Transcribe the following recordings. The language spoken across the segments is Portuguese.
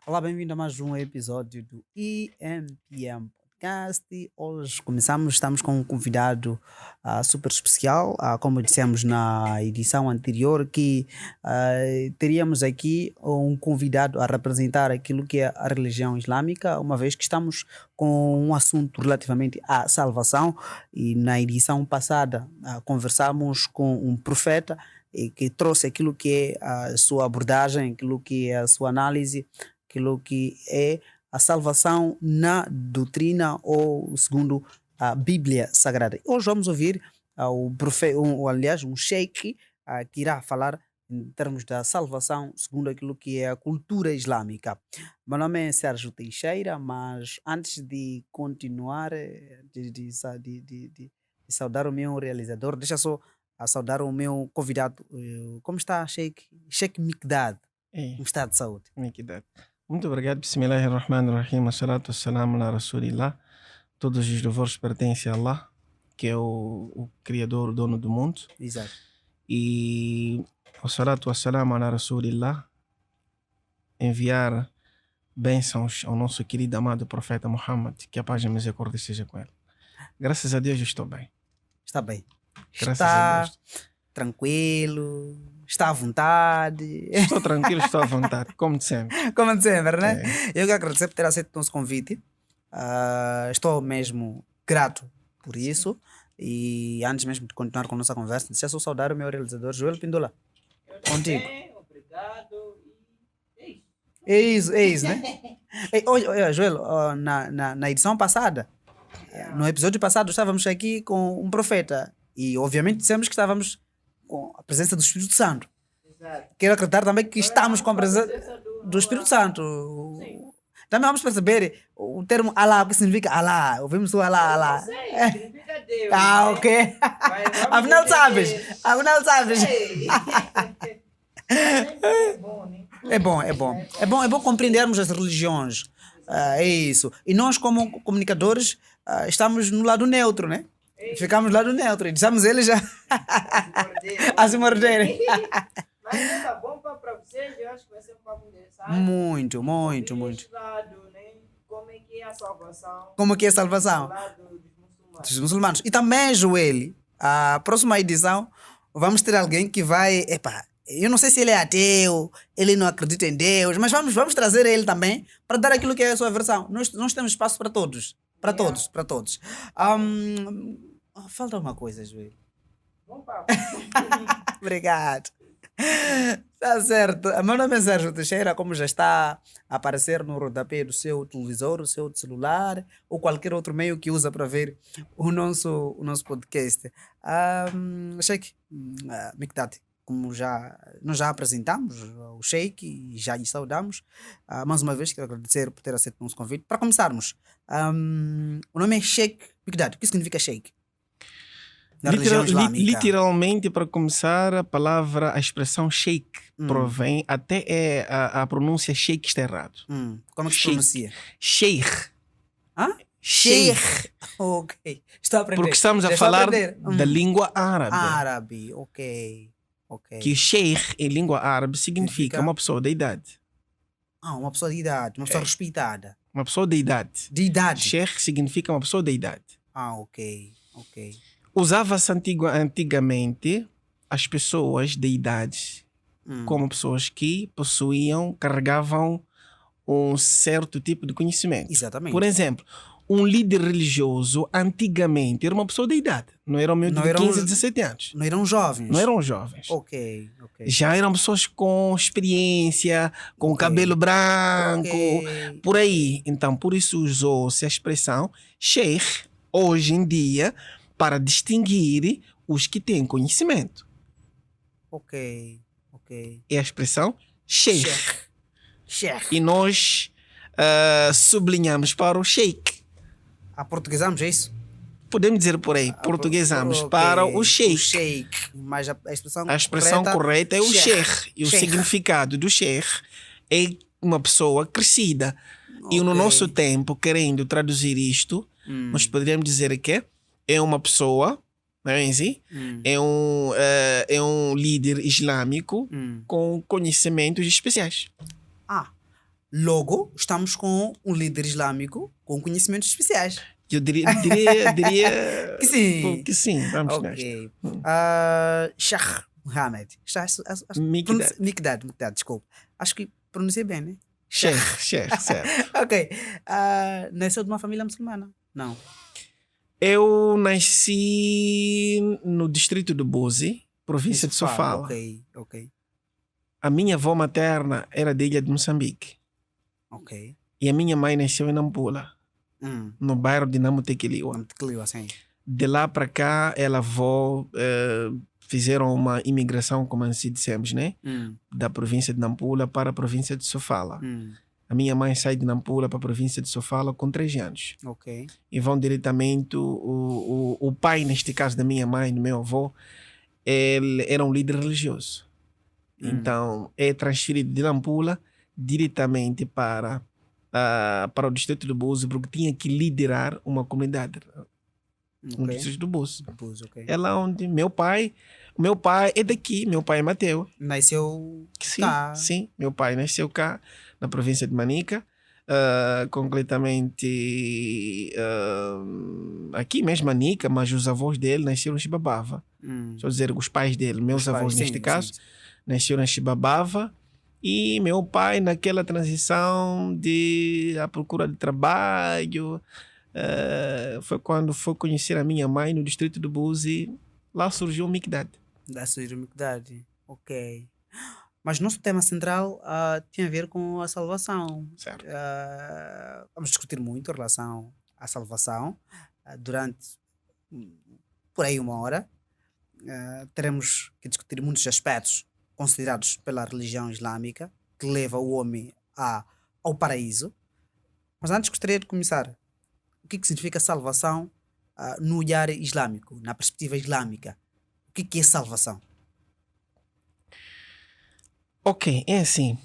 Olá, bem-vindo a mais um episódio do EMPM Podcast. Hoje estamos com um convidado super especial. Como dissemos na edição anterior, que teríamos aqui um convidado a representar aquilo que é a religião islâmica, uma vez que estamos com um assunto relativamente à salvação. E na edição passada conversamos com um profeta e que trouxe aquilo que é a sua abordagem, aquilo que é a sua análise, aquilo que é a salvação na doutrina ou segundo a Bíblia Sagrada. Hoje vamos ouvir o profeta, aliás, um sheik que irá falar em termos da salvação segundo aquilo que é a cultura islâmica. Meu nome é Sérgio Teixeira, mas antes de continuar, de saudar o meu realizador, deixa só saudar o meu convidado. Como está, Sheik? Sheik Mikdad. É, Como está de saúde? Miquidade. Muito obrigado. Bismillahirrahmanirrahim. Assalatu wassalamu ala Rasulillah. Todos os louvores pertencem a Allah, que é o Criador, o dono do mundo. Exato. E assalatu wassalamu ala Rasulillah. Enviar bênçãos ao nosso querido amado profeta Muhammad, que a paz e a misericórdia seja com ele. Graças a Deus eu estou bem. Está bem. Graças Está a Deus. tranquilo, está à vontade. Estou tranquilo, estou à vontade, como de sempre. Como de sempre, né? É. Eu que agradecer por ter aceito o nosso convite. Estou mesmo grato por isso. E antes mesmo de continuar com a nossa conversa, deixa só saudar o meu realizador, Joel Pindola. Contigo. Obrigado. É isso, né? Olha, Joel, na edição passada, no episódio passado, estávamos aqui com um profeta. E obviamente dissemos que estávamos com a presença do Espírito Santo. Exato. Quero acreditar também que estamos com a presença do Espírito Santo. Sim. Também vamos perceber o termo Allah, o que significa Allah. Ouvimos o Allah, Allah. Não sei, significa Deus. Ok. Mas vamos Afinal entender. sabes. Afinal sabes. Ei. É bom, né? É bom compreendermos as religiões. É isso. E nós, como comunicadores, estamos no lado neutro, né? Ficamos no lado neutro e deixamos eles já a se morderem. Mas é tá bom para vocês, eu acho que vai ser um papo interessante. Muito. Deste lado, né? Como é que é a salvação? Como que é a salvação Do lado dos muçulmanos. dos muçulmanos? E também, Joel, a próxima edição, vamos ter alguém que vai... eu não sei se ele é ateu, ele não acredita em Deus, mas vamos trazer ele também para dar aquilo que é a sua versão. Nós temos espaço para todos. Para todos. Falta uma coisa, Joel. Bom papo. Obrigado. Tá certo. Meu nome é Sérgio Teixeira, como já está a aparecer no rodapé do seu televisor, do seu celular ou qualquer outro meio que usa para ver o nosso podcast. Sheik Mikdad, como nós já apresentamos o Sheik e já lhe saudamos. Mais uma vez quero agradecer por ter aceito o nosso convite. Para começarmos, o nome é Sheik Mikdad. O que significa Sheik? Na religião islâmica. Literalmente, para começar, a expressão sheik provém, até a pronúncia sheik está errado. Como é que se Sheik. pronuncia? Sheikh. Hã? Sheikh. Ok. Estou a aprender. Porque estamos a Já falar estou aprender. da língua árabe. Árabe, ok. Que sheikh em língua árabe significa Significa? uma pessoa da idade. Uma pessoa de idade, uma pessoa respeitada. Uma pessoa da idade. De idade. Sheikh significa uma pessoa da idade. Ok. Usava-se antigamente as pessoas de idade como pessoas que carregavam um certo tipo de conhecimento. Exatamente. Por exemplo, um líder religioso antigamente era uma pessoa de idade. Não era um miúdo Não de eram 15, os- 17 anos. Não eram jovens. Não eram jovens. Ok. Já eram pessoas com experiência, com Ok. cabelo branco, Ok. por aí. Então, por isso usou-se a expressão sheikh, hoje em dia, para distinguir os que têm conhecimento. Ok. É a expressão sheikh. Sheikh. E nós sublinhamos para o sheikh. Portuguesamos, é isso? Podemos dizer por aí, portuguesamos Ok. para o sheikh. O sheikh. Mas a expressão A expressão correta é o sheikh. sheikh. E o Sheikh. significado do sheikh é uma pessoa crescida. E no Ok. nosso tempo, querendo traduzir isto, nós poderíamos dizer que é uma pessoa, não é assim? É um líder islâmico com conhecimentos especiais. Logo, estamos com um líder islâmico com conhecimentos especiais. Eu diria Que sim. que sim, vamos nesta. Ok. Sheikh Mohammed. Mikdad. Mikdad, desculpa. Acho que pronunciei bem, né? Sheikh, certo. Ok. Nasceu de uma família muçulmana? Não. Eu nasci no distrito de Buzi, província de Sofala. Ok. A minha avó materna era da ilha de Moçambique. Ok. E a minha mãe nasceu em Nampula, no bairro de Namutequiliwa. Namutequiliwa, sim. De lá para cá, ela e a avó fizeram uma imigração, como assim dissemos, né? Da província de Nampula para a província de Sofala. A minha mãe sai de Nampula para a província de Sofala com 3 anos. Ok. E vão diretamente, o pai, neste caso da minha mãe, do meu avô, ele era um líder religioso. Então, é transferido de Nampula diretamente para o distrito do Buzi, porque tinha que liderar uma comunidade. No distrito do Buzi. Okay. É lá onde meu pai é daqui, meu pai é Mateu. Nasceu cá. Sim, meu pai nasceu cá, na província de Manica. Concretamente aqui mesmo Manica, mas os avós dele nasceram em Chibabava. Quer dizer, os pais dele, meus avós neste caso, nasceram em Chibabava. E meu pai, naquela transição à procura de trabalho, foi quando foi conhecer a minha mãe no distrito de Buzi. Lá surgiu o Mikdad. Ok. Mas nosso tema central tem a ver com a salvação. Certo. Vamos discutir muito em relação à salvação durante por aí 1 hora. Teremos que discutir muitos aspectos considerados pela religião islâmica que leva o homem ao paraíso. Mas antes gostaria de começar. O que significa salvação no olhar islâmico, na perspectiva islâmica? O que é salvação? Ok, é assim.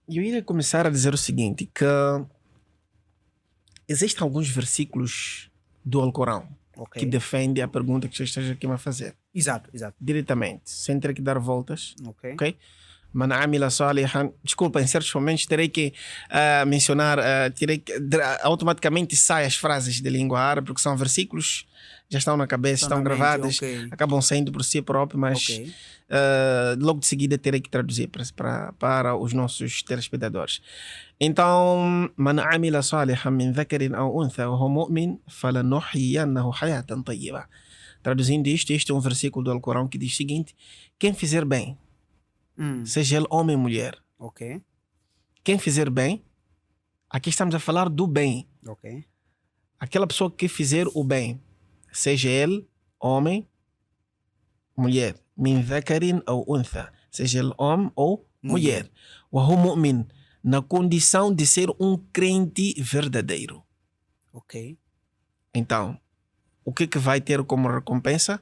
Eu iria começar a dizer o seguinte, que existem alguns versículos do Alcorão que defendem a pergunta que você esteja aqui a fazer. Exato. Diretamente, sem ter que dar voltas. Ok? Man amila salihan. Desculpa, em certos momentos terei que mencionar, automaticamente sai as frases de língua árabe, porque são versículos, já estão na cabeça, estão gravadas, acabam saindo por si próprio, mas logo de seguida terei que traduzir para os nossos telespectadores. Então, man amila salihan min dhakarin aw untha wa huwa mu'min falanuhyiyannahu hayatan tayyiba. Traduzindo isto, este é um versículo do Alcorão que diz o seguinte: quem fizer bem, seja ele homem ou mulher, quem fizer bem, aqui estamos a falar do bem. Aquela pessoa que fizer o bem, seja ele homem, mulher, min dhakarin aw untha, seja ele homem ou mulher, wa huwa mu'min, na condição de ser um crente verdadeiro. Então, o que vai ter como recompensa?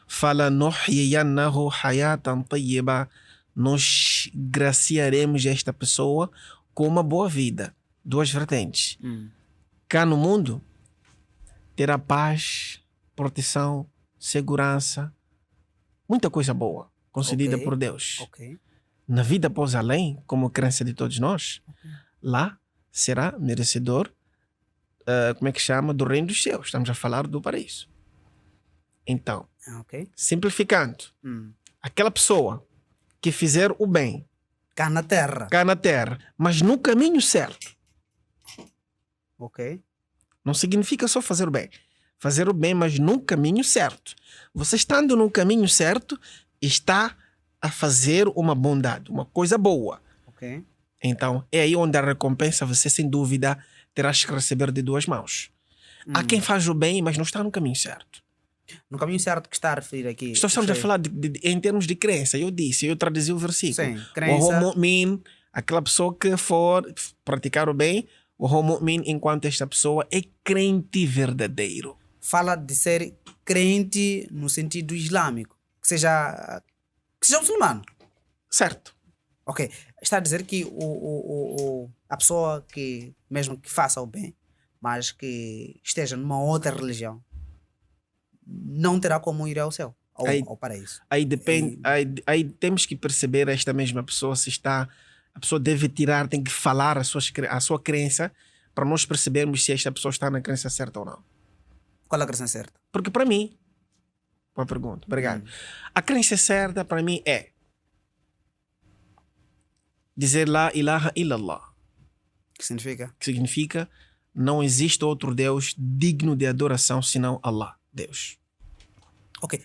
Fala nuhyiyannahu hayatan tayyiba. Nós graciaremos esta pessoa com uma boa vida. 2 vertentes. Cá no mundo, terá paz, proteção, segurança, muita coisa boa concedida por Deus. Na vida após além, como crença de todos nós, lá será merecedor, do reino dos céus. Estamos a falar do paraíso. Então, simplificando, aquela pessoa que fizer o bem cá na terra, mas no caminho certo, Ok. Não significa só fazer o bem. Fazer o bem, mas no caminho certo. Você estando no caminho certo, está a fazer uma bondade, uma coisa boa. Ok. Então, é aí onde a recompensa você, sem dúvida, terás que receber de duas mãos. Há quem faz o bem, mas não está no caminho certo. No caminho certo que está a referir aqui. Estamos a falar em termos de crença. Eu traduzi o versículo. Sim, crença. O mu'min, aquela pessoa que for praticar o bem, o mu'min, enquanto esta pessoa é crente verdadeiro. Fala de ser crente no sentido islâmico. Que seja muçulmano. Certo. Ok. Está a dizer que a pessoa que, mesmo que faça o bem, mas que esteja numa outra religião, não terá como ir ao céu, ao paraíso. Aí depende, aí temos que perceber esta mesma pessoa se está A pessoa deve tirar, tem que falar a sua crença para nós percebermos se esta pessoa está na crença certa ou não. Qual é a crença certa? Porque para mim, boa pergunta, obrigado. A crença certa para mim é dizer La ilaha illallah. Que significa? Que significa não existe outro Deus digno de adoração senão Allah, Deus. Ok.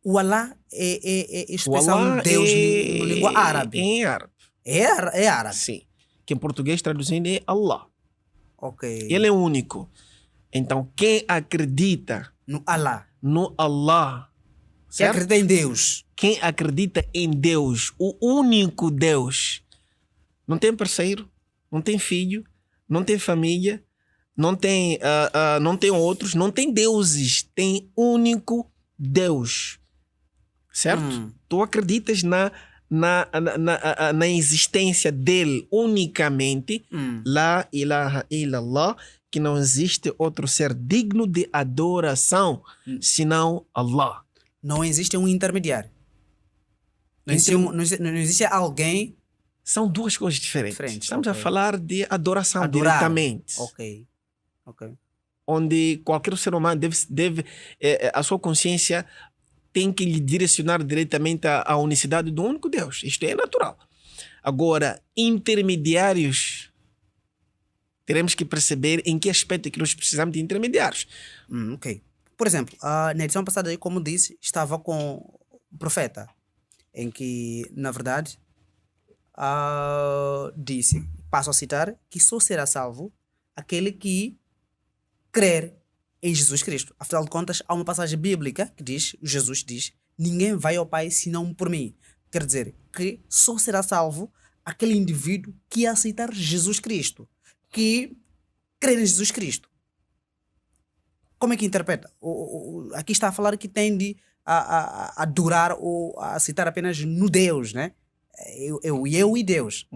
O Allah é O expressão Allah Deus na língua árabe. Em árabe. É árabe. Sim. Que em português traduzindo é Allah. Ok. Ele é único. Então quem acredita No Allah. no Allah, Que certo? acredita em Deus. Quem acredita em Deus, o único Deus, não tem parceiro, não tem filho, não tem família, não tem outros, não tem deuses, tem único Deus, certo? Tu acreditas na existência dele unicamente, La ilaha illallah, que não existe outro ser digno de adoração senão Allah. Não existe um intermediário. Não existe alguém. São duas coisas diferentes. Estamos a ok. falar de adoração Adorar. diretamente. Ok. Onde qualquer ser humano a sua consciência tem que lhe direcionar diretamente à unicidade do único Deus. Isto é natural. Agora, intermediários, teremos que perceber em que aspecto é que nós precisamos de intermediários. Ok. Por exemplo, na edição passada, como disse, estava com o profeta, em que, na verdade, disse, passo a citar, que só será salvo aquele que crer em Jesus Cristo. Afinal de contas, há uma passagem bíblica que diz, Jesus diz, ninguém vai ao Pai senão por mim. Quer dizer, que só será salvo aquele indivíduo que aceitar Jesus Cristo, que crer em Jesus Cristo. Como é que interpreta? Aqui está a falar que tende a adorar ou a aceitar apenas no Deus, né? Eu e Deus.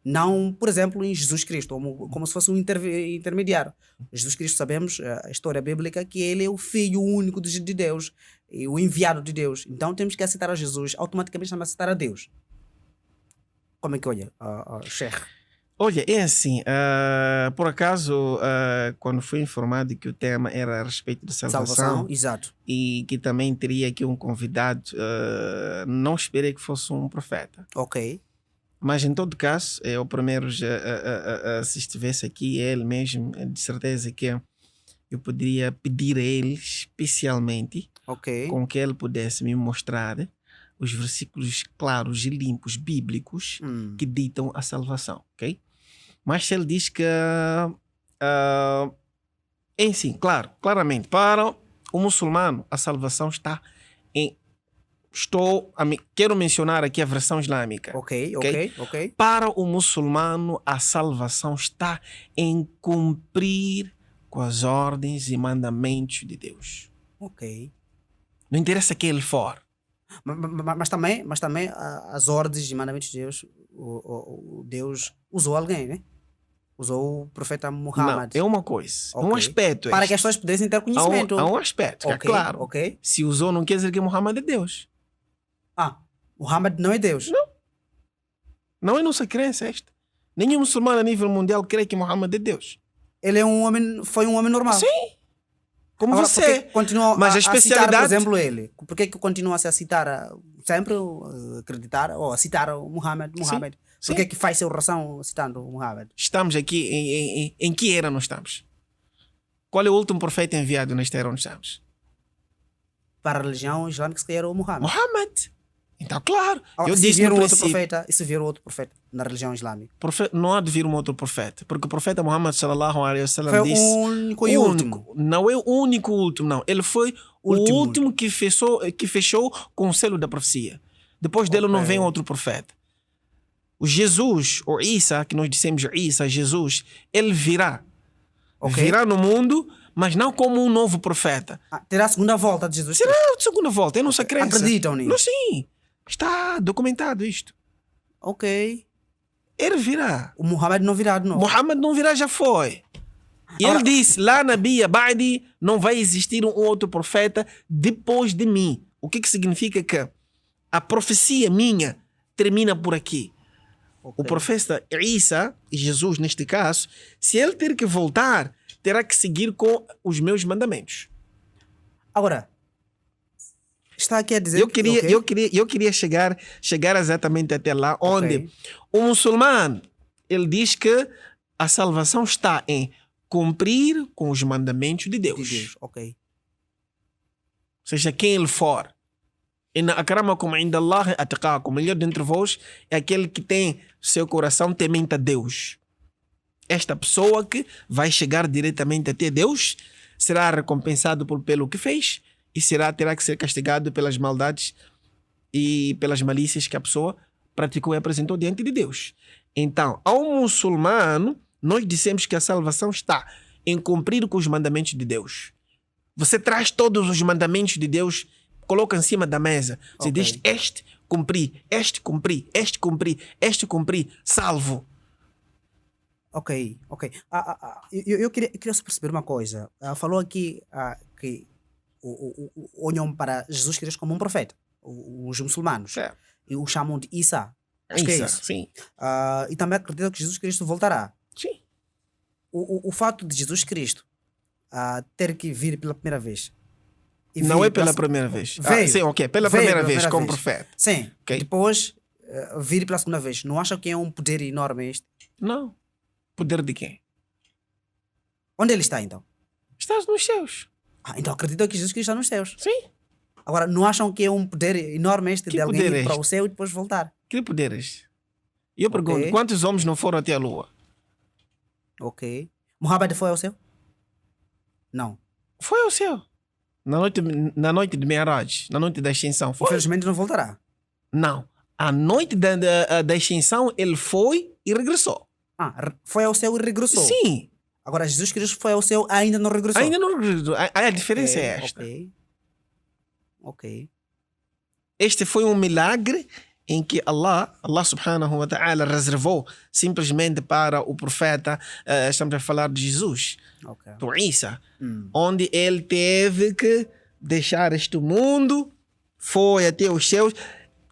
Não, por exemplo, em Jesus Cristo, como se fosse um intermediário. Jesus Cristo, sabemos, a história bíblica, que ele é o Filho único de Deus, e o enviado de Deus. Então temos que aceitar a Jesus, automaticamente estamos a aceitar a Deus. Como é que olha, Sheikh? Olha, é assim, por acaso, quando fui informado que o tema era a respeito de salvação, exato. E que também teria aqui um convidado, não esperei que fosse um profeta. Ok. Mas em todo caso, eu primeiro, se estivesse aqui, ele mesmo, de certeza que eu poderia pedir a ele especialmente, com que ele pudesse me mostrar os versículos claros e limpos bíblicos que ditam a salvação, ok? Mas se ele diz que em sim, claramente, para o muçulmano a salvação está em... Quero mencionar aqui a versão islâmica. Ok. Para o muçulmano a salvação está em cumprir com as ordens e mandamentos de Deus. Ok. Não interessa quem ele for. Mas também as ordens e mandamentos de Deus, o Deus usou alguém, né? Usou o profeta Muhammad. Não, é uma coisa. É um aspecto. Para que as pessoas pudessem ter conhecimento. Há um aspecto, é claro. Se usou, não quer dizer que Muhammad é Deus. Muhammad não é Deus. Não é nossa crença esta. Nenhum muçulmano a nível mundial crê que Muhammad é Deus. Ele foi um homem normal. Sim. Como agora, você. Continua mas a especialidade... citar, por exemplo, ele. Por que continua-se a citar, sempre acreditar, ou a citar o Muhammad? Por que faz sua oração citando o Muhammad? Estamos aqui, em que era nós estamos? Qual é o último profeta enviado nesta era onde estamos? Para a religião islâmica, se era o Muhammad. Então, claro. Eu disse no princípio... E se vier outro profeta na religião islâmica? Não há de vir um outro profeta. Porque o profeta Muhammad sallallahu alaihi wasallam disse... Foi o único e último. Não é o único e último, não. Ele foi o último que fechou com o selo da profecia. Depois dele não vem outro profeta. O Jesus, ou Isa, que nós dissemos Isa, Jesus, ele virá. Virá no mundo, mas não como um novo profeta. Terá a segunda volta de Jesus. Será a segunda volta, é nossa crença. Acreditam nisso? Não, sim. Está documentado isto. Ok. Ele virá. O Muhammad não virá de novo. Muhammad não virá, já foi. E ele disse, lá na Bíblia, Ba'di, não vai existir um outro profeta depois de mim. O que significa que a profecia minha termina por aqui. Ok. O profeta Isa, e Jesus neste caso, se ele ter que voltar, terá que seguir com os meus mandamentos. Agora, está aqui a dizer Eu queria chegar exatamente até lá, onde o muçulmano, ele diz que a salvação está em cumprir com os mandamentos de Deus. de Deus, ok. Seja quem ele for. Inna akramakum inda Allahi atqakum. O melhor dentre vós é aquele que tem seu coração temente a Deus. Esta pessoa que vai chegar diretamente até Deus será recompensado pelo que fez e terá que ser castigado pelas maldades e pelas malícias que a pessoa praticou e apresentou diante de Deus. Então, ao muçulmano, nós dissemos que a salvação está em cumprir com os mandamentos de Deus. Você traz todos os mandamentos de Deus, coloca em cima da mesa. Você diz, este cumpri, este cumpri, este cumpri, este cumpri, salvo. Ok. Eu queria só perceber uma coisa. Falou aqui que olham para Jesus Cristo como um profeta, os muçulmanos, Certo. e o chamam de Isa. Acho que é isso. Sim. E também acreditam que Jesus Cristo voltará. Sim. O fato de Jesus Cristo ter que vir pela primeira vez. E Não vir é pela primeira vez. Veio. Sim, ok. Pela Veio primeira pela vez primeira como vez. profeta. Sim. Ok. Depois vir pela segunda vez. Não acham que é um poder enorme este? Não. Poder de quem? Onde ele está então? Estás nos céus. Então acreditam que Jesus Cristo está nos céus. Sim. Agora, não acham que é um poder enorme este Que de alguém poder é ir para este? o céu e depois voltar? Que poderes? E eu pergunto, Ok. quantos homens não foram até a lua? Ok. Muhammad foi ao céu? Não. Foi ao céu. Na noite de Mi'raj, na noite da extinção. Foi? Infelizmente não voltará. Não. A noite da extinção, ele foi e regressou. Foi ao céu e regressou. Sim. Agora, Jesus Cristo foi ao céu e ainda não regressou. Ainda não regressou. A diferença é esta. Ok. Este foi um milagre em que Allah subhanahu wa ta'ala reservou simplesmente para o profeta, estamos a falar de Jesus, do Isa, onde ele teve que deixar este mundo, foi até os céus.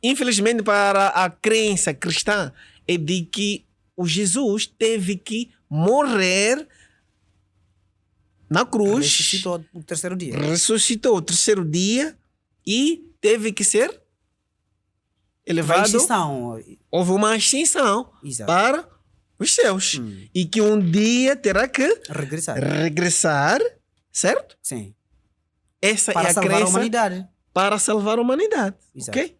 Infelizmente, para a crença cristã é de que o Jesus teve que morrer na cruz, Ressuscitou o terceiro dia. ressuscitou o terceiro dia e teve que ser elevado. Houve uma extinção Exato. para os céus. E que um dia terá que regressar, certo? Sim. Essa Para é a salvar crença a humanidade. para salvar a humanidade. Exato. Ok?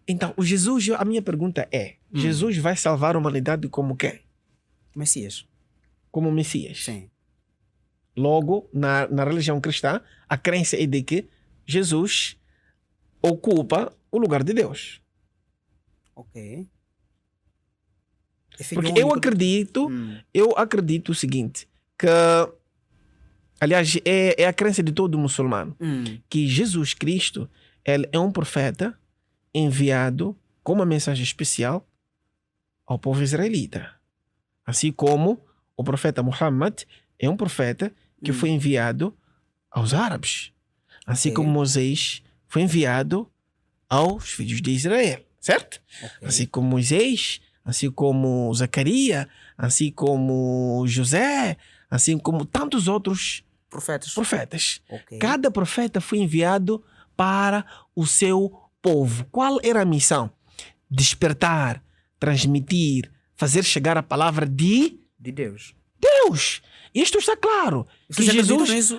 Então, o Jesus, a minha pergunta é, Jesus vai salvar a humanidade como quem? Messias. Como Messias. Sim. Logo, na religião cristã, a crença é de que Jesus ocupa o lugar de Deus. Ok. Porque eu acredito o seguinte, que, aliás, é a crença de todo muçulmano, que Jesus Cristo, ele é um profeta enviado com uma mensagem especial ao povo israelita. Assim como o profeta Muhammad é um profeta que foi enviado aos árabes. Assim como Moisés foi enviado aos filhos de Israel, certo? Assim como Moisés, assim como Zacarias, assim como José, assim como tantos outros profetas. Cada profeta foi enviado para o seu povo. Qual era a missão? Despertar, transmitir, fazer chegar a palavra de Deus. Isto está claro. Que Jesus,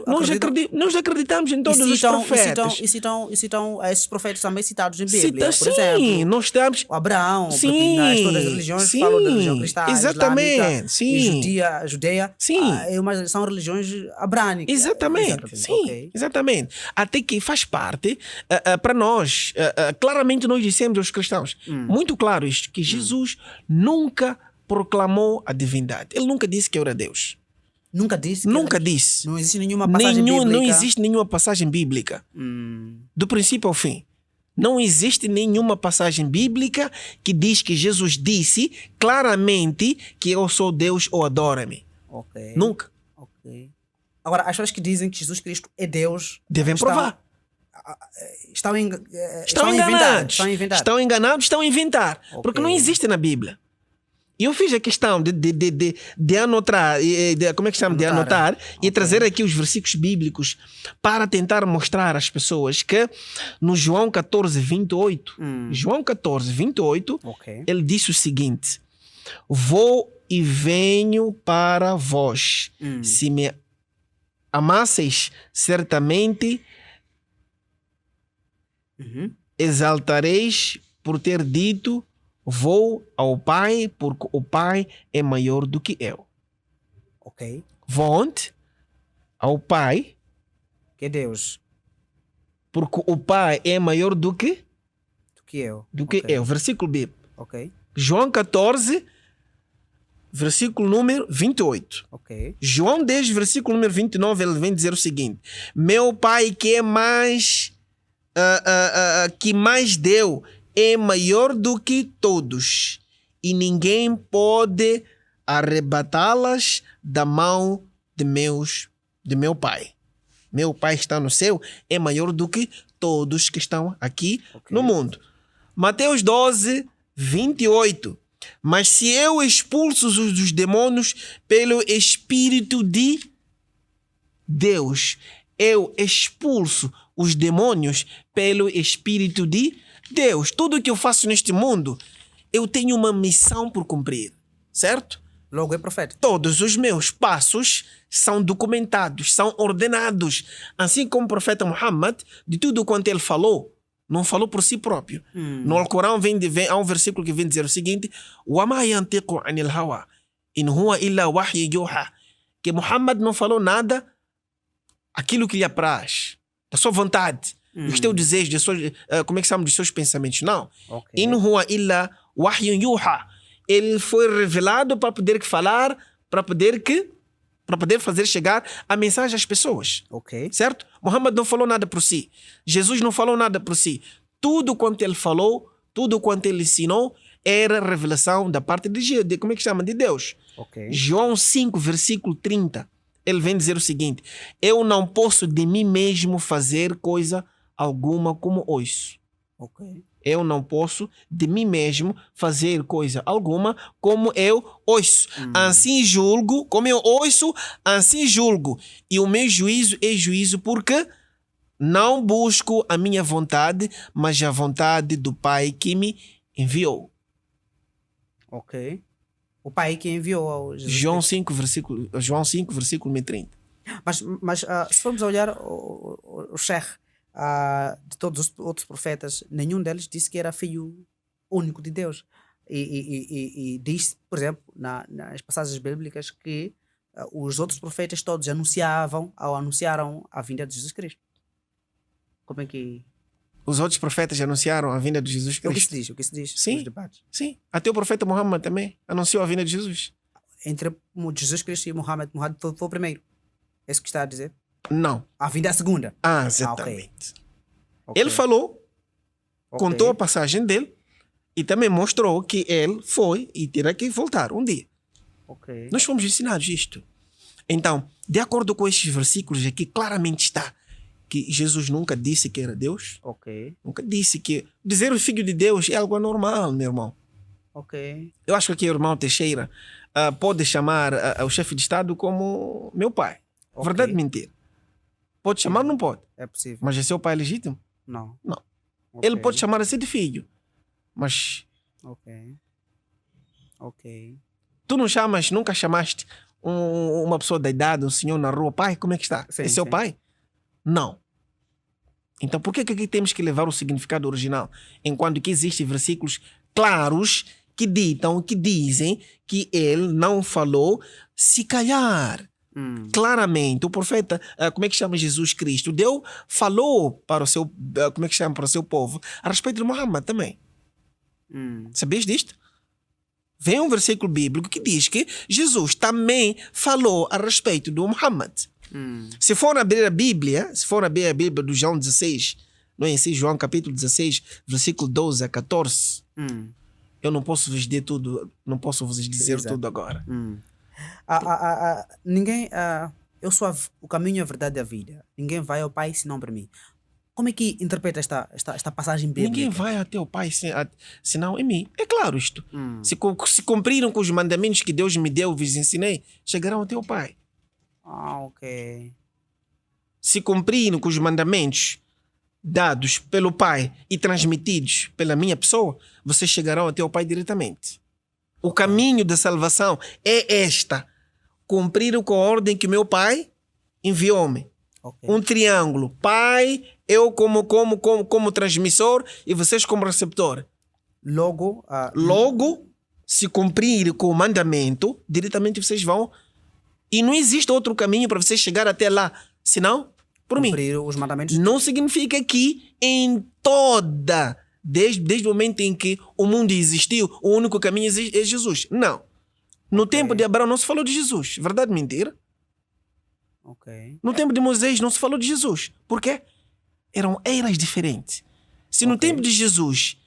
nós acreditamos em todos os profetas. E citam esses profetas também citados em Bíblia. Por exemplo, sim, nós estamos... Abraão, sim, porque todas as religiões falam da religião cristã, exatamente, islâmica, sim. e judeia. Sim. Mas são religiões abrânicas. Exatamente. Sim, exatamente. Até que faz parte, para nós, claramente nós dissemos aos cristãos, muito claro isto, que Jesus nunca proclamou a divindade. Ele nunca disse que era Deus. Nunca disse? Nunca disse. Não existe nenhuma passagem bíblica? Não existe nenhuma passagem bíblica. Do princípio ao fim. Não existe nenhuma passagem bíblica que diz que Jesus disse claramente que eu sou Deus ou adora-me. Nunca. Agora, as pessoas que dizem que Jesus Cristo é Deus... devem provar. estão, Estão a inventar. enganados. Estão a inventar. Estão enganados, estão a inventar. Ok. Porque não existe na Bíblia. E eu fiz a questão de anotar, como é que chama? De anotar e Ok. trazer aqui os versículos bíblicos para tentar mostrar às pessoas que no João 14, 28, João 14, 28, Ok. ele disse o seguinte: vou e venho para vós. Se me amasseis, certamente exaltareis por ter dito: vou ao Pai, porque o Pai é maior do que eu. Ok. Vou onde? Ao Pai, Que é Deus. porque o Pai é maior do que Ok. eu. Versículo bíblico. Ok. João 14, versículo número 28. Ok. João 10, versículo número 29, ele vem dizer o seguinte: meu Pai que é mais que mais deu é maior do que todos, e ninguém pode arrebatá-las da mão de meu Pai. Meu Pai que está no céu é maior do que todos que estão aqui no mundo. Mateus 12, 28. Mas se eu expulso os demônios pelo Espírito de Deus, eu expulso os demônios pelo Espírito de Deus. Tudo que eu faço neste mundo, eu tenho uma missão por cumprir, certo? Logo é profeta. Todos os meus passos são documentados, são ordenados. Assim como o profeta Muhammad, de tudo quanto ele falou, não falou por si próprio. No Alcorão há um versículo que vem dizer o seguinte: وَمَا يَنْتِقُ عَنِ الْهَوَى إِنْ هُوَ إِلَّا وَحْيٌ يُوحَى. Que Muhammad não falou nada aquilo que lhe apraz, da sua vontade, dos teus desejos, como é que chama, dos seus pensamentos. Não. Ok. إِنْ هُوَ إِلَّا وَحْيٌ يُوحَى. Ele foi revelado para poder falar, para poder fazer chegar a mensagem às pessoas. Ok. Certo? Muhammad não falou nada por si. Jesus não falou nada por si. Tudo quanto ele falou, tudo quanto ele ensinou, era revelação da parte de como é que chama? De Deus. Ok. João 5, versículo 30. Ele vem dizer o seguinte: eu não posso de mim mesmo fazer coisa alguma como ouço. Ok. Eu não posso de mim mesmo fazer coisa alguma como eu ouço. Assim julgo, como eu ouço, assim julgo. E o meu juízo é juízo porque não busco a minha vontade, mas a vontade do Pai que me enviou. Ok. O pai que enviou ao Jesus João Cristo. 5, versículo 30. Mas se formos a olhar o Sheikh, de todos os outros profetas, nenhum deles disse que era filho único de Deus. E diz, por exemplo, nas passagens bíblicas, que os outros profetas todos anunciaram a vinda de Jesus Cristo. Como é que... Os outros profetas anunciaram a vinda de Jesus O que se Cristo. diz? O que se diz Sim. nos debates? Sim. Até o profeta Muhammad também anunciou a vinda de Jesus. Entre Jesus Cristo e Muhammad foi o primeiro. É isso que está a dizer? Não. A vinda é a segunda. Exatamente. Ok. Ele falou, Ok. contou a passagem dele e também mostrou que ele foi e terá que voltar um dia. Ok. Nós fomos ensinados isto. Então, de acordo com estes versículos aqui, claramente está que Jesus nunca disse que era Deus. Ok. Nunca disse que... Dizer o filho de Deus é algo anormal, meu irmão. Ok. Eu acho que aqui o irmão Teixeira pode chamar o chefe de Estado como meu pai. Ok. Verdade ou mentira? Pode chamar ou não pode? É possível. Mas é seu pai legítimo? Não. Não. Ok. Ele pode chamar assim de filho. Mas Ok. Ok. tu não chamas, nunca chamaste uma pessoa da idade, um senhor na rua, pai, como é que está? Sim, É seu sim. pai? Não. Então por que aqui temos que levar o significado original? Enquanto que existem versículos claros que dizem que ele não falou se calhar. Claramente, o profeta, como é que chama Jesus Cristo? Falou para o seu, como é que chama, para o seu povo a respeito de Muhammad também. Sabias disto? Vem um versículo bíblico que diz que Jesus também falou a respeito do Muhammad. Se for abrir a Bíblia do João 16, não é assim? João capítulo 16, versículo 12 a 14. Eu não posso vos dizer tudo, não posso vos dizer Exato. tudo agora. Ninguém. Eu sou o caminho, a verdade e a vida. Ninguém vai ao Pai senão para mim. Como é que interpreta esta passagem bíblica? Ninguém vai até o Pai senão em mim. É claro isto. Se cumpriram com os mandamentos que Deus me deu, vos ensinei, chegarão até o Pai. Ok. Se cumpriram com os mandamentos dados pelo Pai e transmitidos pela minha pessoa, vocês chegarão até o Pai diretamente. O caminho da salvação é esta. Cumpriram com a ordem que meu Pai enviou-me. Ok. Um triângulo. Pai, eu como transmissor e vocês como receptor. Logo, Logo, se cumprir com o mandamento, diretamente vocês vão. E não existe outro caminho para vocês chegar até lá, senão por mim. cumprir os mandamentos. Não significa que desde o momento em que o mundo existiu, o único caminho é Jesus. Não. No tempo de Abraão não se falou de Jesus. Verdade ou mentira? Ok. No tempo de Moisés não se falou de Jesus. Por quê? Eram eras diferentes. Se no tempo de Jesus,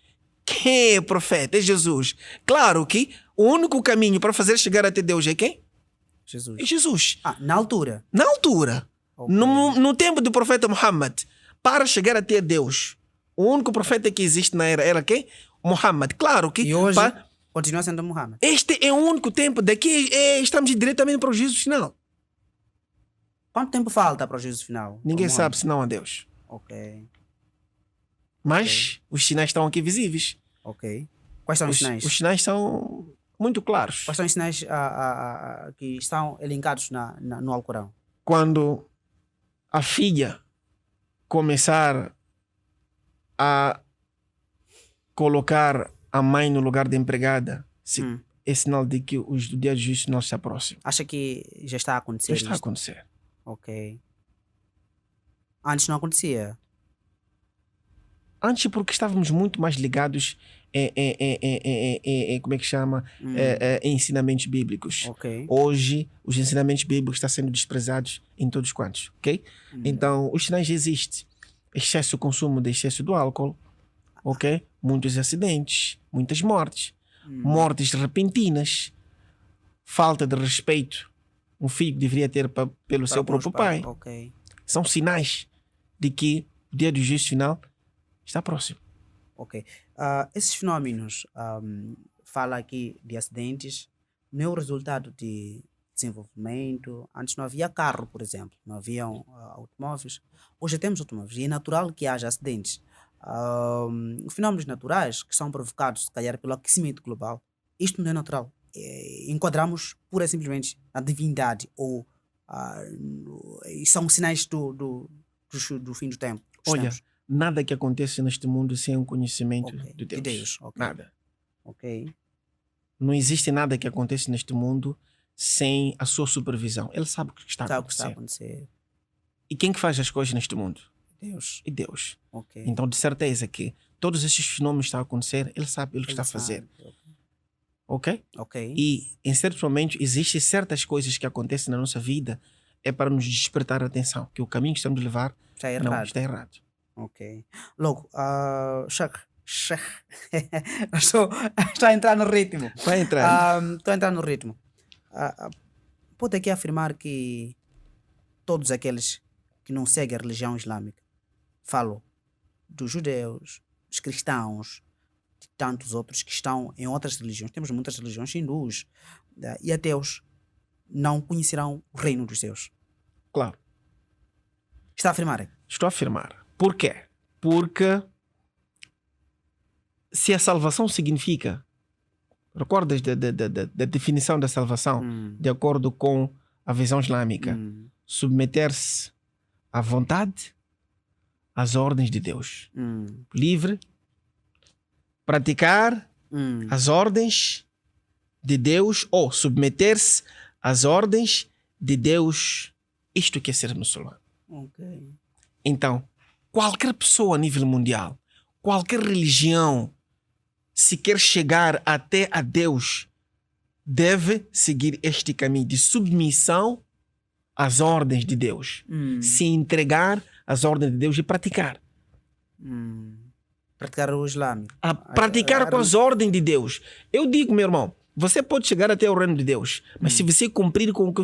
quem é profeta? É Jesus. Claro que o único caminho para fazer chegar até Deus é quem? Jesus. É Jesus. Na altura. Na altura, Ok. no tempo do profeta Muhammad, para chegar até Deus, o único profeta que existe na era quem? Muhammad. Claro que E hoje continua sendo Muhammad. este é o único tempo. Daqui estamos diretamente para o Jesus final. Quanto tempo falta para o Jesus final? Ninguém Muhammad? sabe senão a Deus. Ok. Mas os sinais estão aqui visíveis. Ok. Quais são os sinais? Os sinais são muito claros. Quais são os sinais que estão elencados no Alcorão? Quando a filha começar a colocar a mãe no lugar da empregada, é sinal de que o dia de juízo não se aproxima. Acha que já está a acontecer? Já está a isto? acontecer. Ok. Antes não acontecia. Antes, porque estávamos muito mais ligados como é que chama? Em ensinamentos bíblicos. Ok. Hoje, os ensinamentos bíblicos estão sendo desprezados em todos quantos, ok? Então, os sinais existem. Excesso, consumo de excesso do álcool, ok? Muitos acidentes, muitas mortes, mortes repentinas, falta de respeito. Um filho deveria ter pelo seu próprio pai. Ok. São sinais de que o dia do juízo final está próximo. Ok. Esses fenómenos, fala aqui de acidentes, não é o resultado de desenvolvimento. Antes não havia carro, por exemplo, não haviam automóveis. Hoje temos automóveis e é natural que haja acidentes. Fenómenos naturais que são provocados, se calhar, pelo aquecimento global, isto não é natural. Enquadramos pura e simplesmente na divindade ou são sinais do fim do tempo. dos Olha, tempos. nada que acontece neste mundo sem um conhecimento Ok, de de Deus. Deus, ok. Nada. Ok. Não existe nada que acontece neste mundo sem a sua supervisão. Ele sabe o que está a Sabe o que está a acontecer. acontecer? E quem que faz as coisas neste mundo? Deus. É Deus. Ok. Então, de certeza que todos esses fenômenos estão a acontecer, ele sabe o que está a fazer. Ok? Ok. E em certos momentos existem certas coisas que acontecem na nossa vida é para nos despertar a atenção, que o caminho que estamos a levar Está não errado. está errado. Ok. Logo, Sheikh. Estou a entrar no ritmo. Vai entrar. Estou a entrar no ritmo. Pode aqui afirmar que todos aqueles que não seguem a religião islâmica, falo dos judeus, dos cristãos, de tantos outros que estão em outras religiões, temos muitas religiões hindus e ateus, não conhecerão o reino dos céus. Claro. Está a afirmar? Estou a afirmar. Por quê? Porque se a salvação significa, recordas da definição da salvação, de acordo com a visão islâmica, submeter-se à vontade, às ordens de Deus. Livre, praticar as ordens de Deus ou submeter-se às ordens de Deus. Isto que é ser muçulmano. Ok. Então, qualquer pessoa a nível mundial, qualquer religião, se quer chegar até a Deus, deve seguir este caminho de submissão às ordens de Deus. Se entregar às ordens de Deus e praticar. Praticar o islâmico. Praticar com as ordens de Deus. Eu digo, meu irmão, você pode chegar até o reino de Deus, mas se você cumprir com o que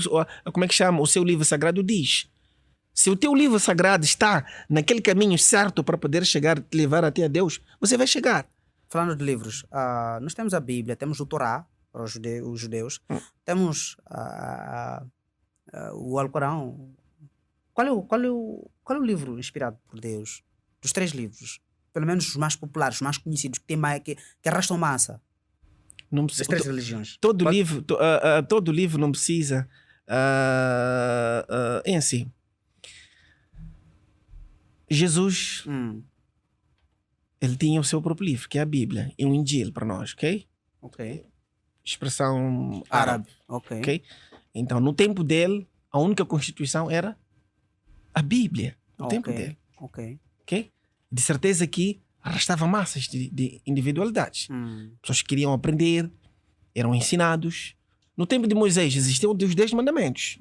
como é que chama o seu livro sagrado diz, Se o teu livro sagrado está naquele caminho certo para poder chegar, te levar até a Deus, você vai chegar. Falando de livros, nós temos a Bíblia, temos o Torá para os judeus, temos o Alcorão. Qual é o livro inspirado por Deus? Dos 3 livros, pelo menos os mais populares, os mais conhecidos, que, tem mais, que arrastam massa Não das precisa, 3 religiões. todo Qual- livro, todo livro não precisa em si. Jesus, ele tinha o seu próprio livro, que é a Bíblia, e um Injil para nós, ok? Ok. Expressão Árabe. árabe, Ok. ok? Então, no tempo dele, a única constituição era a Bíblia, no tempo dele, Ok. ok? De certeza que arrastava massas de individualidades. Pessoas que queriam aprender, eram ensinados. No tempo de Moisés existiam os 10 mandamentos.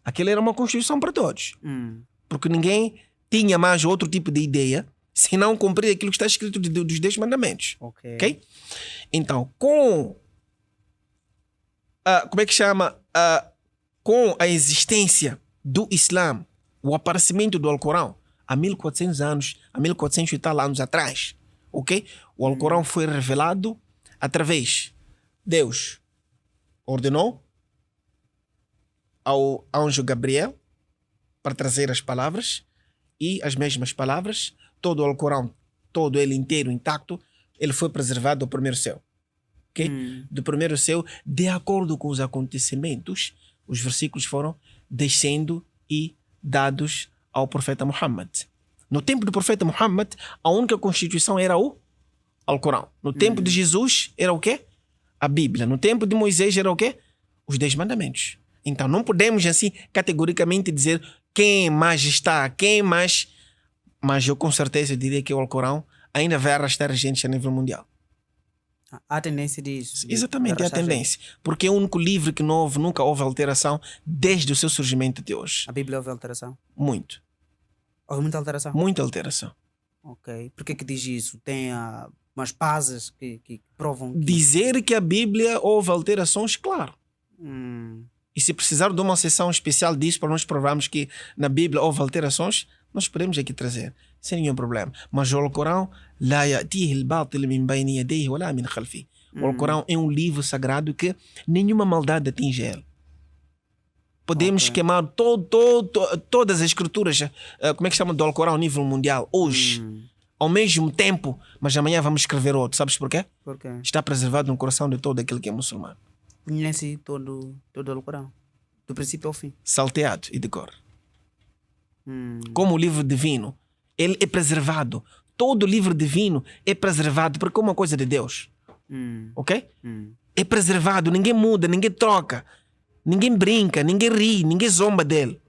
Aquilo era uma constituição para todos. Porque ninguém tinha mais outro tipo de ideia se não cumprir aquilo que está escrito dos 10 mandamentos. Ok. Ok? Então, com como é que chama? Com a existência do Islã, o aparecimento do Alcorão, há 1400 anos, há 1400 e tal anos atrás, ok? O Alcorão foi revelado através. Deus ordenou ao anjo Gabriel para trazer as palavras, e as mesmas palavras, todo o Alcorão, todo ele inteiro, intacto, ele foi preservado do primeiro céu. Okay? Do primeiro céu, de acordo com os acontecimentos, os versículos foram descendo e dados ao profeta Muhammad. No tempo do profeta Muhammad, a única constituição era o Alcorão. No tempo de Jesus, era o quê? A Bíblia. No tempo de Moisés, era o quê? Os 10 mandamentos. Então, não podemos, assim, categoricamente dizer quem mais está, quem mais... Mas eu, com certeza, diria que o Alcorão ainda vai arrastar a gente a nível mundial. Há tendência disso. Exatamente, é a tendência. Porque é o único livro que não houve, nunca houve alteração desde o seu surgimento até hoje. A Bíblia houve alteração? Muito. Houve muita alteração? Muita alteração. Ok. Por que diz isso? Tem umas bases que provam que... Dizer que a Bíblia houve alterações, claro. E se precisar de uma sessão especial disso para nós provarmos que na Bíblia houve alterações, nós podemos aqui trazer, sem nenhum problema. Mas o Alcorão, la ya'tihi al-batil min bayni yadayhi wa la min khalfi. O Alcorão é um livro sagrado que nenhuma maldade atinge ele. Podemos queimar todas as escrituras, como é que chama, do Alcorão a nível mundial, hoje, ao mesmo tempo, mas amanhã vamos escrever outro. Sabes porquê? Por quê? Está preservado no coração de todo aquele que é muçulmano. Conhece todo o Alcorão, do princípio ao fim. Salteado e de cor. Como o livro divino, ele é preservado. Todo livro divino é preservado porque é uma coisa de Deus. Ok? É preservado, ninguém muda, ninguém troca, ninguém brinca, ninguém ri, ninguém zomba dele.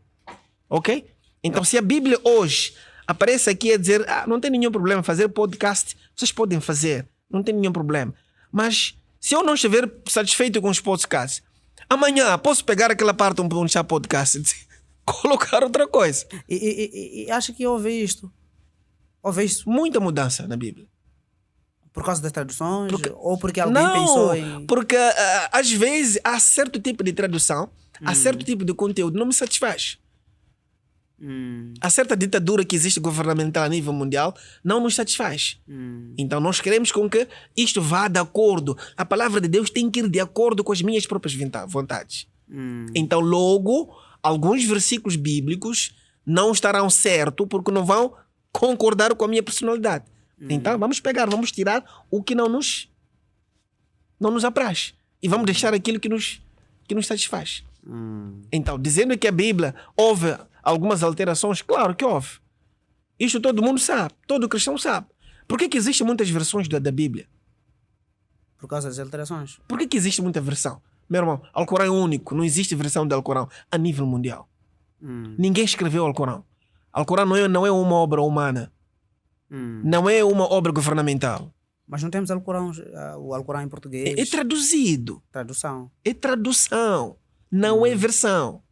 Ok? Então, se a Bíblia hoje aparece aqui a dizer, não tem nenhum problema fazer podcast, vocês podem fazer, não tem nenhum problema. Mas se eu não estiver satisfeito com os podcasts, amanhã posso pegar aquela parte um podcast e colocar outra coisa. E acha que houve isto? Houve isso Muita mudança na Bíblia. por causa das traduções? Ou porque alguém pensou em... Porque às vezes há certo tipo de tradução, há certo tipo de conteúdo, não me satisfaz. Há certa ditadura que existe governamental a nível mundial, não nos satisfaz. Então nós queremos com que isto vá de acordo. A palavra de Deus tem que ir de acordo com as minhas próprias vontades. Então logo, alguns versículos bíblicos não estarão certos porque não vão concordar com a minha personalidade. Então vamos pegar, vamos tirar o que não nos apraz e vamos deixar aquilo que nos satisfaz. Então, dizendo que a Bíblia houve algumas alterações, claro que houve. Isto todo mundo sabe, todo cristão sabe. Por que existem muitas versões da Bíblia? Por causa das alterações. Por que existe muita versão? Meu irmão, o Alcorão é único, não existe versão do Alcorão a nível mundial. Ninguém escreveu o Alcorão. O Alcorão não é uma obra humana. Não é uma obra governamental. Mas não temos o Alcorão em português. É traduzido. Tradução. É tradução. Não é versão.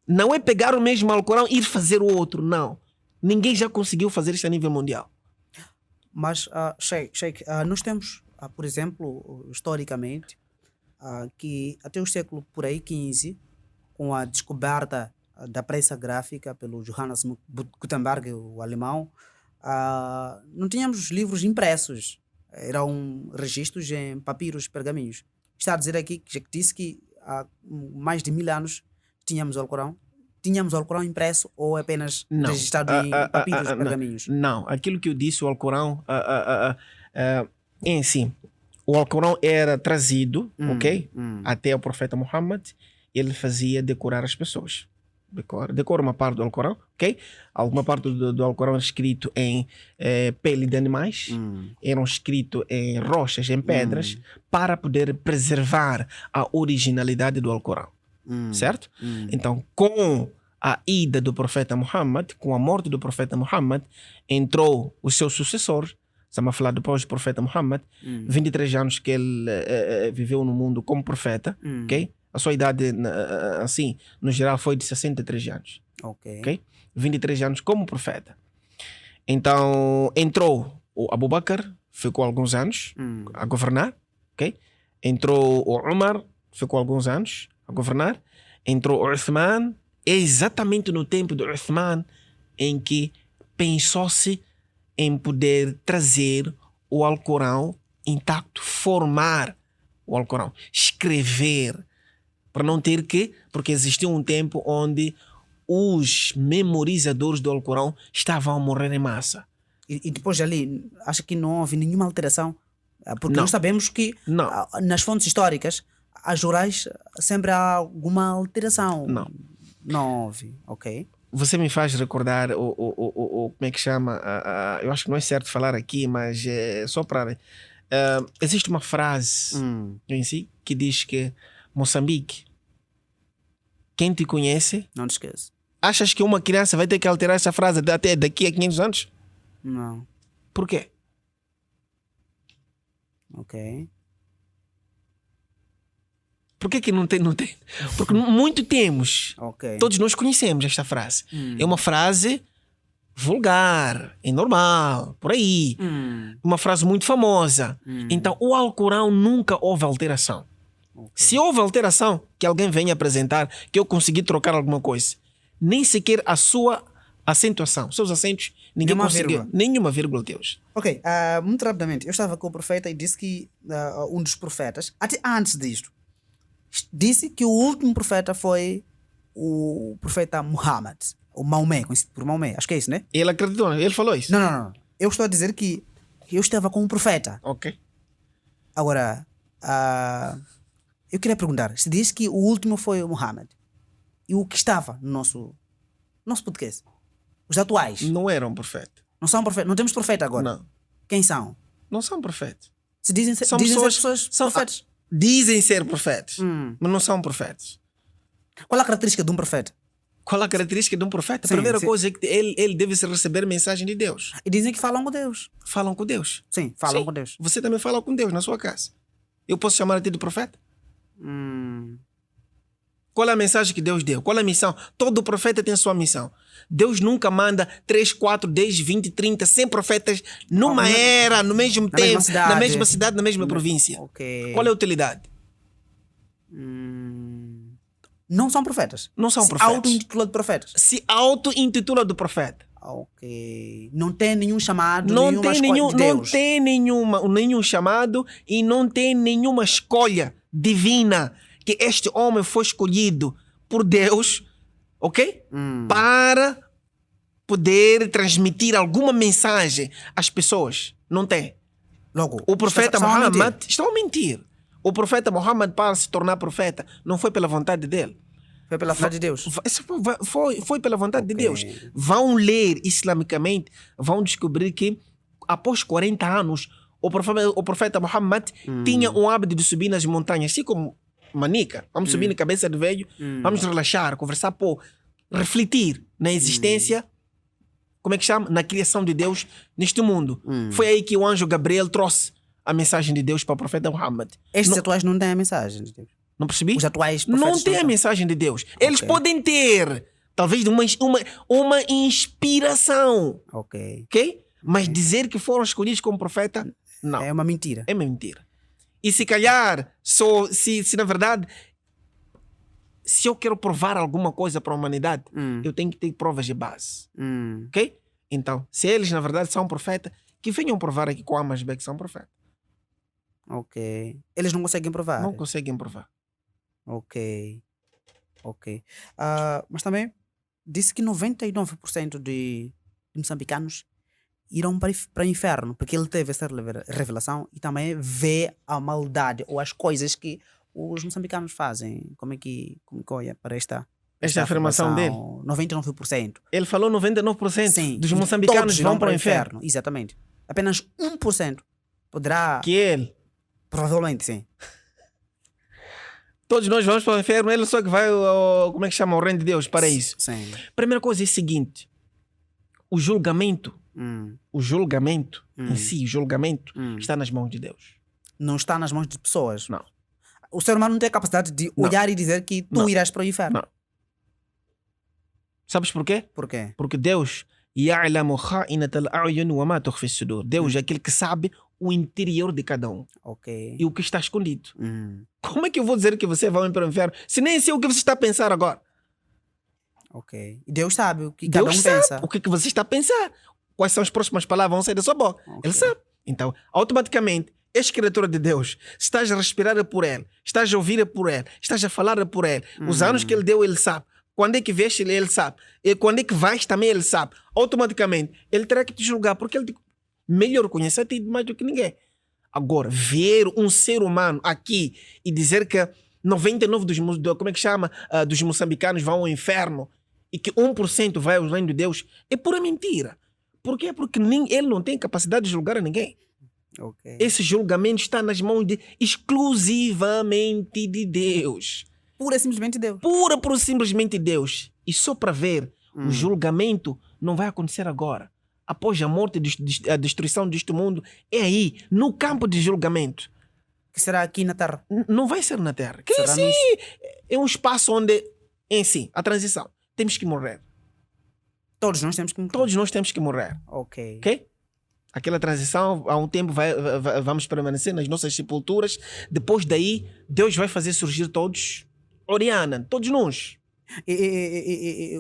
Não é pegar o mesmo Alcorão e ir fazer o outro. Não. Ninguém já conseguiu fazer isso a nível mundial. Mas, Sheikh, nós temos, por exemplo, historicamente, que até o século por aí 15, com a descoberta da prensa gráfica pelo Johannes Gutenberg, o alemão, não tínhamos os livros impressos. Eram registros em papiros, pergaminhos. Está a dizer aqui que disse que há mais de 1000 anos tínhamos o Alcorão. Tínhamos o Alcorão impresso ou apenas Não. registrado em papiros, pergaminhos? Não, aquilo que eu disse, o Alcorão, em si, o Alcorão era trazido, ok? Até o profeta Muhammad, ele fazia decorar as pessoas. Decora uma parte do Alcorão, ok? Alguma parte do Alcorão era escrito em pele de animais, eram escritos em rochas, em pedras, para poder preservar a originalidade do Alcorão, certo? Então, com a ida do profeta Muhammad, com a morte do profeta Muhammad, entrou o seu sucessor. Estamos a falar depois do profeta Muhammad, 23 anos que ele viveu no mundo como profeta, ok? A sua idade, assim, no geral, foi de 63 anos. Ok? 23 anos como profeta. Então, entrou o Abu Bakr, ficou alguns anos a governar. Ok? Entrou o Umar, ficou alguns anos a governar. Entrou o Uthman, exatamente no tempo do Uthman, em que pensou-se em poder trazer o Alcorão intacto, formar o Alcorão, escrever, para não ter que, porque existia um tempo onde os memorizadores do Alcorão estavam a morrer em massa. E depois ali, acho que não houve nenhuma alteração? Porque Não. nós sabemos que nas fontes históricas, as orais, sempre há alguma alteração. Não houve, ok? Você me faz recordar como é que chama? Eu acho que não é certo falar aqui, mas só para... existe uma frase em si que diz que Moçambique, quem te conhece... Não te esqueça. Achas que uma criança vai ter que alterar essa frase até daqui a 500 anos? Não. Por quê? Ok. Por que não tem? Porque muito temos. Ok. Todos nós conhecemos esta frase. É uma frase vulgar, é normal, por aí. Uma frase muito famosa. Então, o Alcorão nunca houve alteração. Okay. Se houve alteração, que alguém venha apresentar, que eu consegui trocar alguma coisa, nem sequer a sua acentuação, seus acentos, ninguém conseguiu. Nenhuma vírgula, Deus. Ok, muito rapidamente, eu estava com o profeta e disse que um dos profetas, até antes disto, disse que o último profeta foi o profeta Muhammad, o Maomé, conhecido por Maomé, acho que é isso, né? Ele acreditou, ele falou isso? Não. Eu estou a dizer que eu estava com um profeta. Ok. Agora, eu queria perguntar, se diz que o último foi o Muhammad, e o que estava no nosso podcast? Os atuais. Não eram profeta. Não são profetas. Não temos profeta agora. Não. Quem são? Não são profetas. Se dizem ser pessoas profetas. Dizem ser profetas, mas não são profetas. Qual a característica de um profeta? Qual a característica de um profeta? Sim, A primeira coisa é que ele deve receber mensagem de Deus. E dizem que falam com Deus. Falam com Deus. Sim, falam com Deus. Você também fala com Deus na sua casa. Eu posso chamar a ti de profeta? Qual é a mensagem que Deus deu? Qual é a missão? Todo profeta tem a sua missão. Deus nunca manda 3, 4, 10, 20, 30, 100 profetas numa era, no mesmo tempo, na mesma cidade, na mesma província. Okay. Qual é a utilidade? Não são profetas. Não são profetas. profetas. Auto-intitula de profetas. Se auto-intitula do profeta. Ok. Não tem nenhum chamado, não nenhuma tem escolha de Deus. Não tem nenhum chamado e não tem nenhuma escolha divina que este homem foi escolhido por Deus, ok? Para poder transmitir alguma mensagem às pessoas. Não tem. Logo, o profeta Muhammad estão a mentir. O profeta Muhammad, para se tornar profeta, não foi pela vontade dele. Foi pela vontade de Deus. Foi pela vontade de Deus. Vão ler islamicamente, vão descobrir que após 40 anos, o profeta Muhammad tinha um hábito de subir nas montanhas, assim como Manica. Vamos subir na cabeça do velho, vamos relaxar, conversar, refletir na existência, como é que chama? Na criação de Deus neste mundo. Foi aí que o anjo Gabriel trouxe a mensagem de Deus para o profeta Muhammad. Estes atuais não têm a mensagem de Deus. Não percebi? Os atuais profetas não têm a mensagem de Deus. Eles podem ter, talvez, uma inspiração. Ok. Mas dizer que foram escolhidos como profeta, não. É uma mentira. É uma mentira. E se calhar, se na verdade, se eu quero provar alguma coisa para a humanidade, eu tenho que ter provas de base. Ok? Então, se eles na verdade são profeta, que venham provar aqui com A mais B que são profeta. Ok. Eles não conseguem provar. Não conseguem provar. Ok. Ok. Mas também disse que 99% de moçambicanos irão para o inferno, porque ele teve essa revelação e também vê a maldade ou as coisas que os moçambicanos fazem. Como é que olha para esta afirmação dele? 99%. Ele falou 99% Sim, dos e moçambicanos todos vão irão para o inferno. Exatamente. Apenas 1% poderá. Que ele. Provavelmente, sim. Todos nós vamos para o inferno, ele só que vai como é que chama? O reino de Deus, para isso. Sim. Primeira coisa é a seguinte. O julgamento em si, o julgamento está nas mãos de Deus. Não está nas mãos de pessoas. Não. O ser humano não tem a capacidade de olhar e dizer que tu irás para o inferno. Não. Sabes porquê? Por quê? Porque Deus Deus é aquele que sabe o interior de cada um. Ok. E o que está escondido. Como é que eu vou dizer que você vai para o inferno se nem sei o que você está a pensar agora? Ok. E Deus sabe o que Deus cada um sabe pensa. o que você está a pensar. Quais são as próximas palavras que vão sair da sua boca. Ok. Ele sabe. Então, automaticamente, és criatura de Deus. Estás a respirar por Ele. Estás a ouvir por Ele. Estás a falar por Ele. Os anos que Ele deu, Ele sabe. Quando é que veste, Ele sabe. E quando é que vais, também Ele sabe. Automaticamente, Ele terá que te julgar. Porque Ele melhor conhece a ti mais do que ninguém. Agora, ver um ser humano aqui e dizer que 99% como é que chama? Dos moçambicanos vão ao inferno e que 1% vai ao reino de Deus é pura mentira. Por quê? Porque ele não tem capacidade de julgar a ninguém. Ok. Esse julgamento está nas mãos exclusivamente de Deus. Pura e simplesmente Deus. Pura e simplesmente Deus. E só para ver, o julgamento não vai acontecer agora. Após a morte, a destruição deste mundo, é aí, no campo de julgamento. Que será aqui na Terra? Não vai ser na Terra. Que Será sim, é um espaço onde, em si, a transição, temos que morrer. Todos nós temos que morrer. Todos nós temos que morrer. Ok. Ok? Aquela transição, há um tempo vamos permanecer nas nossas sepulturas. Depois daí, Deus vai fazer surgir todos, Oriana, todos nós.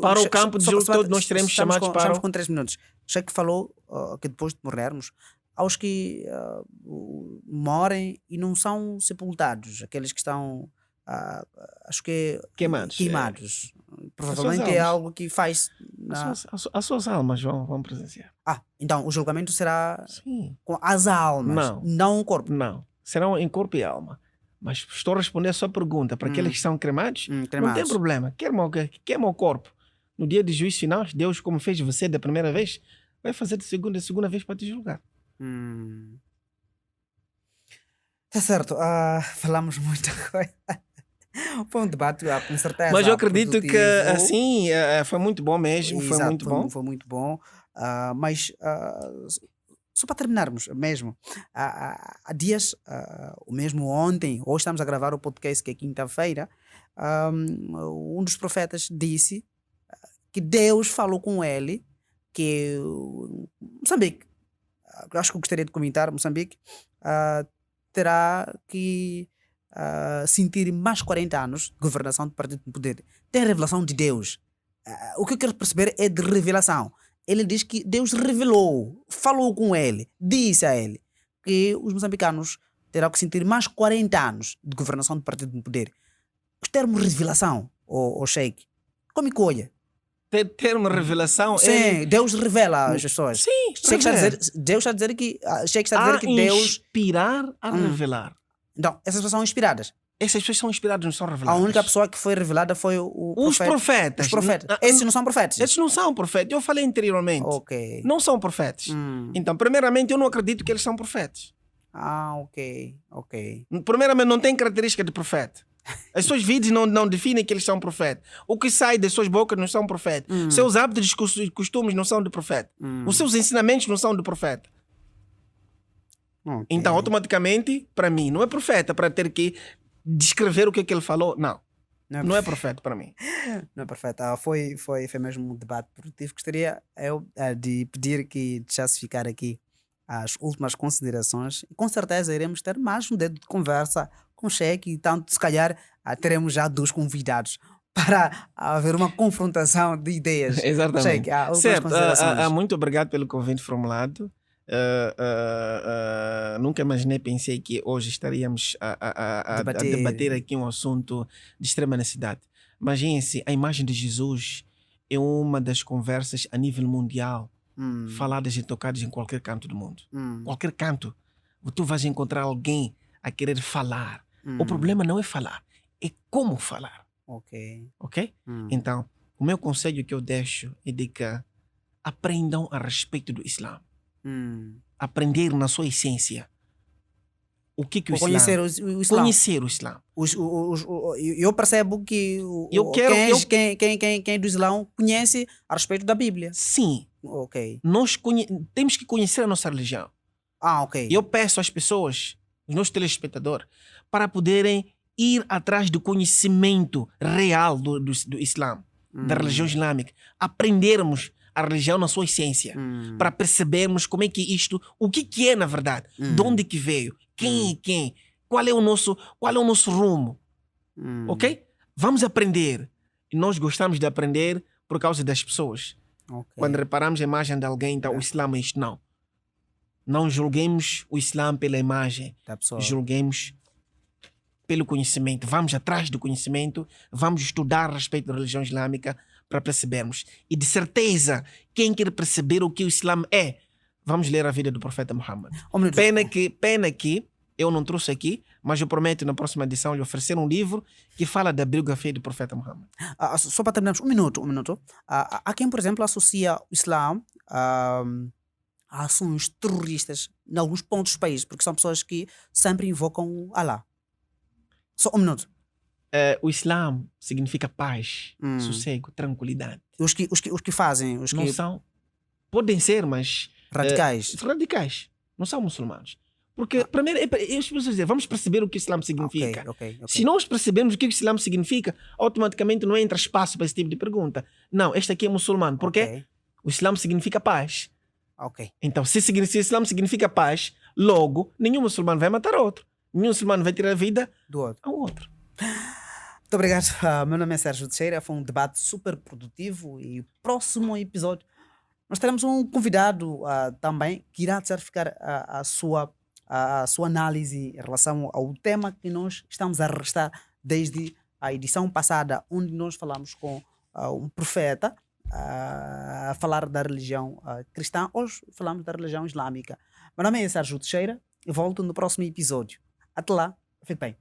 Para o campo de jogo, todos nós seremos chamados para... Estamos com 3 minutos. Já que falou que depois de morrermos, aos que morrem e não são sepultados, aqueles que estão, acho que queimados. Provavelmente é algo que faz... As suas almas vão presenciar. Então o julgamento será Sim. com as almas, não o corpo. Não, serão em corpo e alma. Mas estou a responder a sua pergunta. Para aqueles que são cremados, não tem problema. Queima o corpo. No dia de juízo final, Deus, como fez você da primeira vez, vai fazer da segunda vez para te julgar. Tá certo. Falamos muita coisa. Foi um debate, com certeza. Mas eu acredito produtivo. que assim foi muito bom mesmo. Exato, foi muito bom. Foi muito bom. Mas só para terminarmos mesmo, há dias, o mesmo ontem, hoje estamos a gravar o podcast que é quinta-feira, um dos profetas disse que Deus falou com ele que Moçambique, acho que eu gostaria de comentar, Moçambique terá que sentir mais 40 anos de governação do partido no poder. Tem revelação de Deus. O que eu quero perceber é de revelação. Ele diz que Deus revelou, falou com ele, disse a ele que os moçambicanos terão que sentir mais 40 anos de governação do partido no poder. Os termos revelação, o Sheikh, como que olha? Termo revelação... Sim, Deus revela às pessoas. Sim, Deus está a dizer que... Sheikh está a dizer que Deus... inspirar a revelar. Então, essas pessoas são inspiradas. Essas pessoas são inspiradas, não são reveladas. A única pessoa que foi revelada foi o Os profeta. profetas. Os profetas. Esses não são profetas. Esses não são profetas. Eu falei anteriormente. Ok. Não são profetas. Então, primeiramente, eu não acredito que eles são profetas. Ok. Primeiramente, não tem característica de profeta. As suas vidas não definem que eles são profetas. O que sai das suas bocas não são profetas. Seus hábitos e costumes não são de profeta. Os seus ensinamentos não são de profeta. Okay. Então, automaticamente, para mim, não é profeta para ter que descrever o que ele falou. Não é profeta para mim. Não é profeta. Foi mesmo um debate produtivo. Gostaria de pedir que deixasse ficar aqui as últimas considerações. E com certeza iremos ter mais um dedo de conversa com o Sheikh e tanto, se calhar, teremos já 2 convidados para haver uma confrontação de ideias. Exatamente. Sheikh, algumas Certo, considerações. muito obrigado pelo convite formulado. Nunca imaginei, pensei que hoje estaríamos a debater aqui um assunto de extrema necessidade. Imaginem-se, a imagem de Jesus é uma das conversas a nível mundial, faladas e tocadas em qualquer canto do mundo. Qualquer canto. Tu vais encontrar alguém a querer falar. O problema não é falar, é como falar. Ok? Então, o meu conselho que eu deixo é de que aprendam a respeito do Islã. Aprender na sua essência. O que o Islã... Conhecer o Islã. Conhecer o Islã. Eu percebo que quem é do Islã conhece a respeito da Bíblia. Sim. Ok. Nós temos que conhecer a nossa religião. Ok. Eu peço às pessoas, os nossos telespectadores, para poderem ir atrás do conhecimento real do Islã, da religião islâmica. Aprendermos a religião na sua essência, para percebermos como é que isto, o que é na verdade, de onde que veio, quem é quem, qual é o nosso rumo. Ok? Vamos aprender. E nós gostamos de aprender por causa das pessoas. Quando reparamos a imagem de alguém, então o Islã é isto. Não julguemos o Islã pela imagem, julguemos pelo conhecimento. Vamos atrás do conhecimento, vamos estudar a respeito da religião islâmica para percebermos. E de certeza, quem quer perceber o que o Islã é, vamos ler a vida do profeta Muhammad. Pena que eu não trouxe aqui, mas eu prometo na próxima edição lhe oferecer um livro que fala da biografia do profeta Muhammad. Só para terminarmos, um minuto. Há quem, por exemplo, associa o Islã a ações terroristas em alguns pontos do país, porque são pessoas que sempre invocam Allah. Só um minuto. O Islã significa paz, sossego, tranquilidade. Os que fazem... Não são... Podem ser, mas... Radicais. Radicais. Não são muçulmanos. Porque, primeiro, as pessoas dizem, vamos perceber o que o Islã significa. Okay. Se nós percebermos o que o Islã significa, automaticamente não entra espaço para esse tipo de pergunta. Não, este aqui é muçulmano. Por quê? O Islã significa paz. Então, se o Islã significa paz, logo, nenhum muçulmano vai matar outro. Nenhum muçulmano vai tirar a vida ao outro. Muito obrigado. Meu nome é Sérgio Teixeira. Foi um debate super produtivo e próximo episódio nós teremos um convidado também que irá certificar a sua análise em relação ao tema que nós estamos a arrastar desde a edição passada, onde nós falamos com um profeta a falar da religião cristã. Hoje falamos da religião islâmica. Meu nome é Sérgio Teixeira e volto no próximo episódio. Até lá, fique bem.